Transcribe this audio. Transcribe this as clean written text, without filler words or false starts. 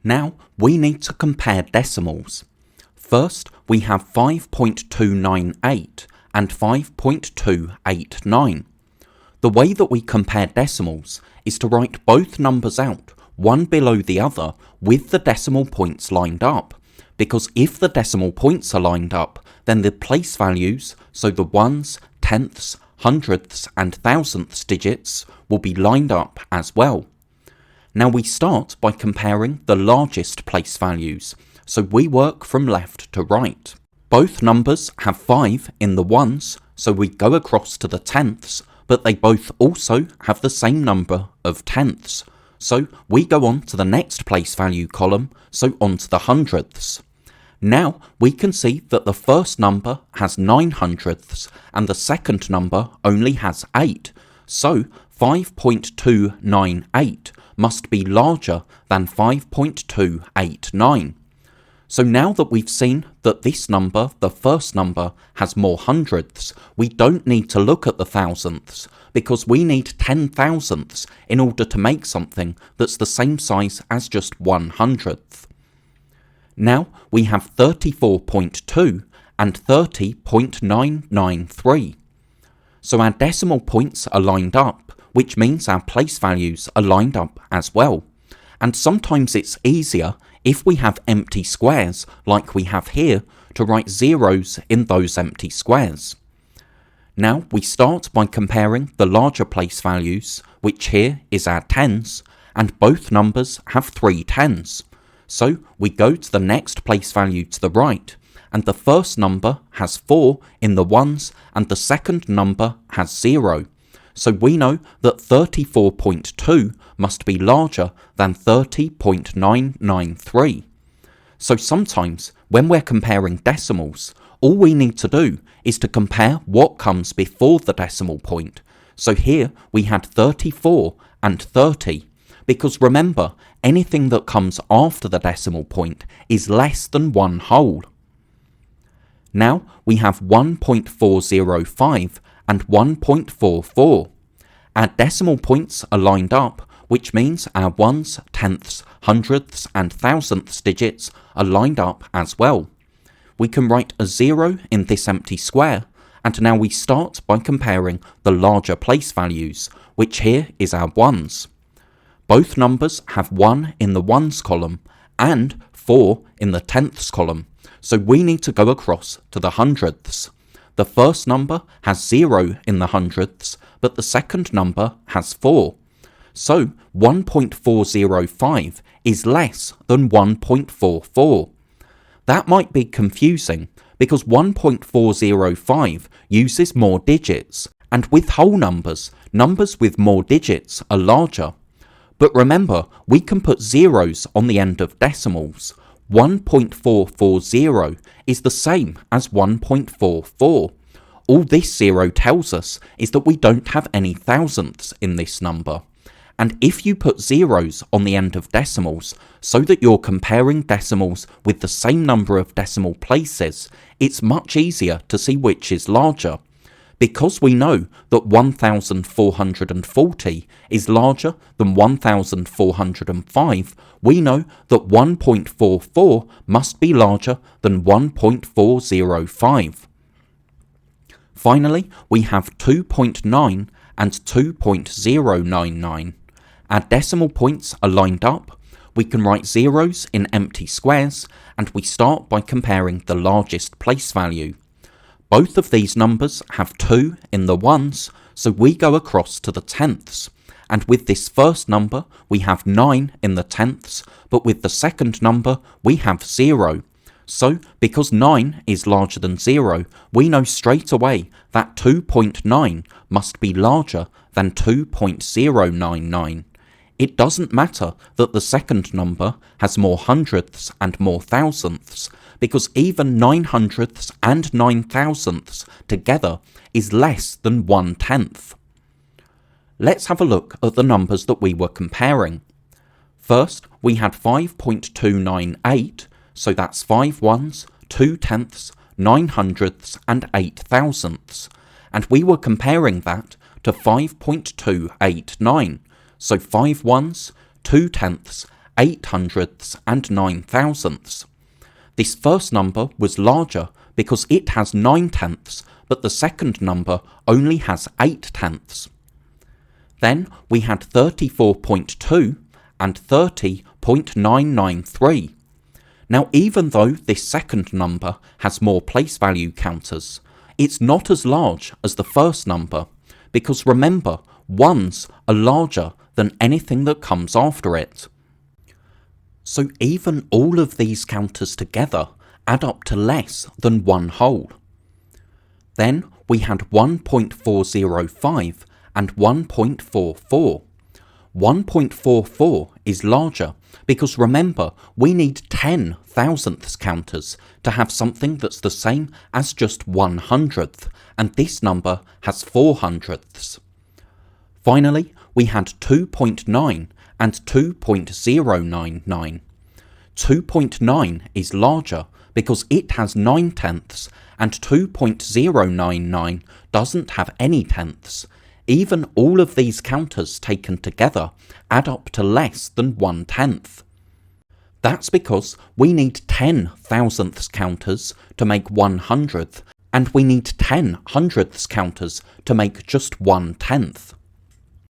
Now we need to compare decimals. First, we have 5.298 and 5.289. The way that we compare decimals is to write both numbers out, one below the other, with the decimal points lined up. Because if the decimal points are lined up, then the place values, so the ones, tenths, hundredths and thousandths digits, will be lined up as well. Now we start by comparing the largest place values, so we work from left to right. Both numbers have 5 in the ones, so we go across to the tenths, but they both also have the same number of tenths. So we go on to the next place value column, so on to the hundredths. Now we can see that the first number has 9 hundredths and the second number only has 8. So 5.298 must be larger than 5.289. So now that we've seen that this number, the first number, has more hundredths, we don't need to look at the thousandths, because we need 10 thousandths in order to make something that's the same size as just 1 hundredth. Now we have 34.2 and 30.993. So our decimal points are lined up, which means our place values are lined up as well. And sometimes it's easier if we have empty squares, like we have here, to write zeros in those empty squares. Now we start by comparing the larger place values, which here is our tens, and both numbers have 3 tens. So we go to the next place value to the right, and the first number has 4 in the ones and the second number has 0. So we know that 34.2 must be larger than 30.993. So sometimes when we're comparing decimals, all we need to do is to compare what comes before the decimal point. So here we had 34 and 30, because remember, anything that comes after the decimal point is less than 1 whole. Now we have 1.405 and 1.44. Our decimal points are lined up, which means our ones, tenths, hundredths and thousandths digits are lined up as well. We can write a 0 in this empty square, and now we start by comparing the larger place values, which here is our ones. Both numbers have 1 in the ones column and 4 in the tenths column, so we need to go across to the hundredths. The first number has 0 in the hundredths, but the second number has 4. So 1.405 is less than 1.44. That might be confusing, because 1.405 uses more digits, and with whole numbers, numbers with more digits are larger. But remember, we can put zeros on the end of decimals. 1.440 is the same as 1.44. All this 0 tells us is that we don't have any thousandths in this number. And if you put zeros on the end of decimals, so that you're comparing decimals with the same number of decimal places, it's much easier to see which is larger. Because we know that 1440 is larger than 1405, we know that 1.44 must be larger than 1.405. Finally, we have 2.9 and 2.099. Our decimal points are lined up. We can write zeros in empty squares, and we start by comparing the largest place value. Both of these numbers have 2 in the ones, so we go across to the tenths. And with this first number, we have 9 in the tenths, but with the second number, we have 0. So, because 9 is larger than 0, we know straight away that 2.9 must be larger than 2.099. It doesn't matter that the second number has more hundredths and more thousandths, because even 9 hundredths and 9 thousandths together is less than 1/10. Let's have a look at the numbers that we were comparing. First, we had 5.298, so that's 5 ones, 2 tenths, 9 hundredths and 8 thousandths, and we were comparing that to 5.289, so 5 ones, 2 tenths 8 hundredths and 9 thousandths. This first number was larger because it has 9 tenths, but the second number only has 8 tenths. Then we had 34.2 and 30.993. Now, even though this second number has more place value counters, it's not as large as the first number, because remember, ones are larger than anything that comes after it. So even all of these counters together add up to less than one whole. Then we had 1.405 and 1.44. 1.44 is larger because remember, we need 10 thousandths counters to have something that's the same as just 1/100th, and this number has 4 hundredths. Finally, we had 2.9 and 2.099. 2.9 is larger because it has 9 tenths, and 2.099 doesn't have any tenths. Even all of these counters taken together add up to less than 1/10. That's because we need 10 thousandths counters to make 1/100th, and we need 10 hundredths counters to make just 1/10.